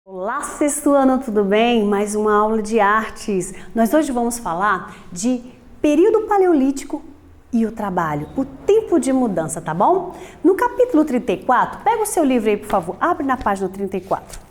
Olá, sexto ano, tudo bem? Mais uma aula de artes. Nós hoje vamos falar de período paleolítico e o trabalho, o tempo de mudança, tá bom? No capítulo 34, pega o seu livro aí, por favor, abre na página 34.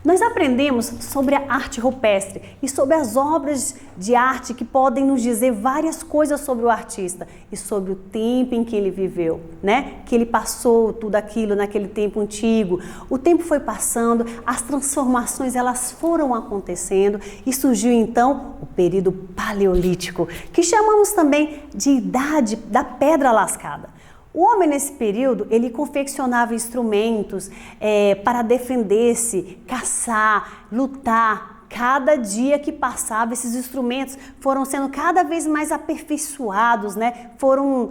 Nós aprendemos sobre a arte rupestre e sobre as obras de arte que podem nos dizer várias coisas sobre o artista e sobre o tempo em que ele viveu, né? Que ele passou tudo aquilo naquele tempo antigo. O tempo foi passando, as transformações elas foram acontecendo e surgiu então o período paleolítico, que chamamos também de idade da pedra lascada. O homem nesse período, ele confeccionava instrumentos para defender-se, caçar, lutar. Cada dia que passava, esses instrumentos foram sendo cada vez mais aperfeiçoados, né? Foram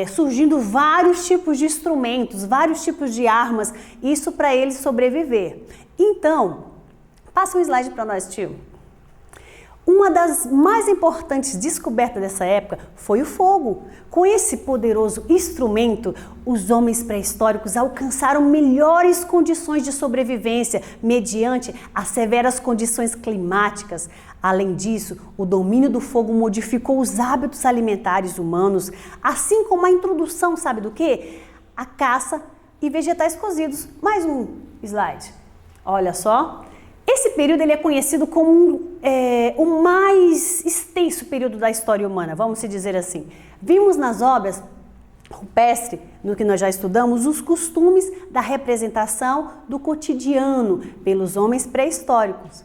surgindo vários tipos de instrumentos, vários tipos de armas, isso para ele sobreviver. Então, passa um slide para nós, tio. Uma das mais importantes descobertas dessa época foi o fogo. Com esse poderoso instrumento, os homens pré-históricos alcançaram melhores condições de sobrevivência mediante as severas condições climáticas. Além disso, o domínio do fogo modificou os hábitos alimentares humanos, assim como a introdução, sabe do quê? A caça e vegetais cozidos. Mais um slide. Olha só. Esse período ele é conhecido como o mais extenso período da história humana, vamos se dizer assim. Vimos nas obras rupestres, no que nós já estudamos, os costumes da representação do cotidiano pelos homens pré-históricos.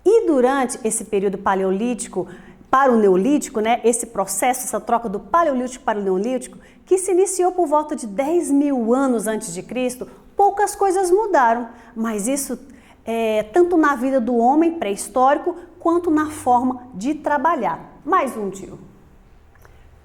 E durante esse período paleolítico para o neolítico, né, esse processo, essa troca do paleolítico para o neolítico, que se iniciou por volta de 10 mil anos antes de Cristo, poucas coisas mudaram, mas isso tanto na vida do homem pré-histórico quanto na forma de trabalhar. Mais um, tio.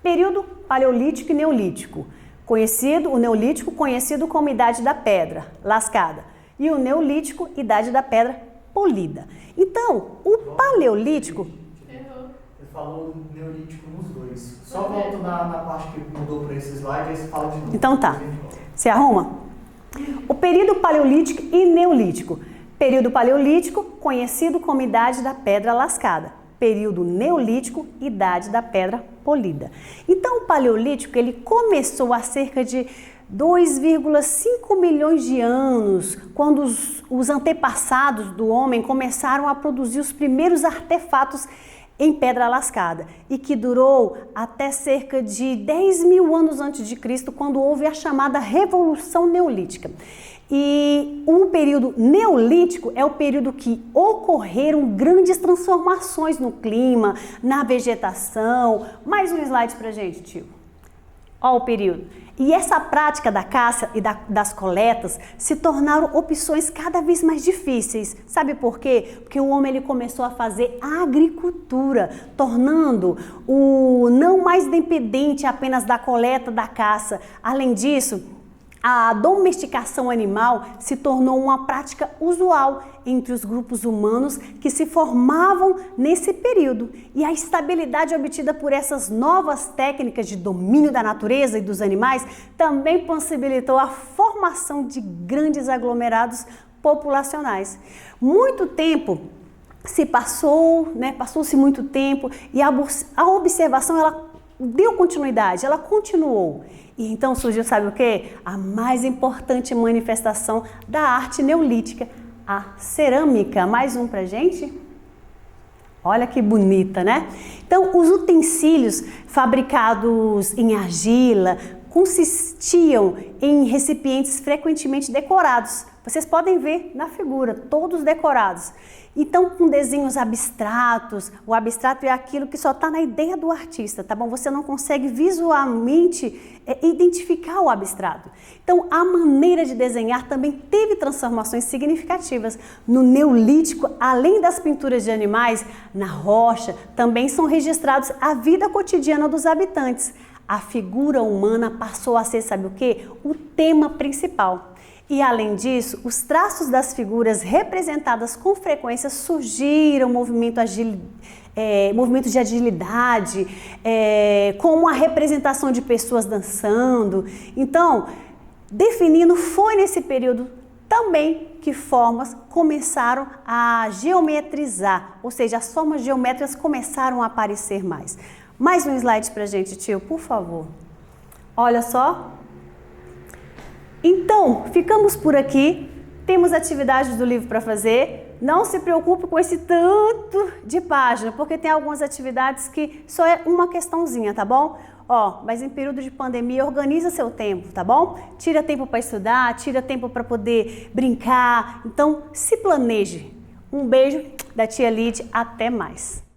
Período paleolítico e neolítico. O neolítico conhecido como idade da pedra lascada e o neolítico, idade da pedra polida. Então, o paleolítico... Ele falou neolítico nos dois. Só volto na parte que mudou para esse slide, aí você fala de novo. Então tá. Você arruma? O período paleolítico e neolítico. Período paleolítico, conhecido como idade da pedra lascada. Período neolítico, idade da pedra polida. Então, o paleolítico ele começou há cerca de 2,5 milhões de anos, quando os antepassados do homem começaram a produzir os primeiros artefatos em pedra lascada e que durou até cerca de 10 mil anos antes de Cristo, quando houve a chamada Revolução Neolítica. E o período neolítico é o período que ocorreram grandes transformações no clima, na vegetação. Mais um slide pra gente, tio. Olha o período. E essa prática da caça e das coletas se tornaram opções cada vez mais difíceis. Sabe por quê? Porque o homem ele começou a fazer agricultura, tornando-o não mais dependente apenas da coleta, da caça. Além disso, a domesticação animal se tornou uma prática usual entre os grupos humanos que se formavam nesse período. E a estabilidade obtida por essas novas técnicas de domínio da natureza e dos animais também possibilitou a formação de grandes aglomerados populacionais. Muito tempo se passou, né? Passou-se muito tempo e a observação ela deu continuidade, ela continuou. E então surgiu, sabe o quê? A mais importante manifestação da arte neolítica, a cerâmica. Mais um pra gente? Olha que bonita, né? Então, os utensílios fabricados em argila consistiam em recipientes frequentemente decorados. Vocês podem ver na figura, todos decorados. Então, com desenhos abstratos, o abstrato é aquilo que só está na ideia do artista, tá bom? Você não consegue visualmente identificar o abstrato. Então, a maneira de desenhar também teve transformações significativas. No neolítico, além das pinturas de animais, na rocha, também são registrados a vida cotidiana dos habitantes. A figura humana passou a ser, sabe o quê? O tema principal. E além disso, os traços das figuras representadas com frequência surgiram movimentos de agilidade, como a representação de pessoas dançando. Então, definindo, foi nesse período também que formas começaram a geometrizar, ou seja, as formas geométricas começaram a aparecer mais. Mais um slide pra gente, tio, por favor. Olha só. Então, ficamos por aqui. Temos atividades do livro para fazer. Não se preocupe com esse tanto de página, porque tem algumas atividades que só é uma questãozinha, tá bom? Ó, mas em período de pandemia, organiza seu tempo, tá bom? Tira tempo para estudar, tira tempo para poder brincar. Então, se planeje. Um beijo da tia Lid, até mais.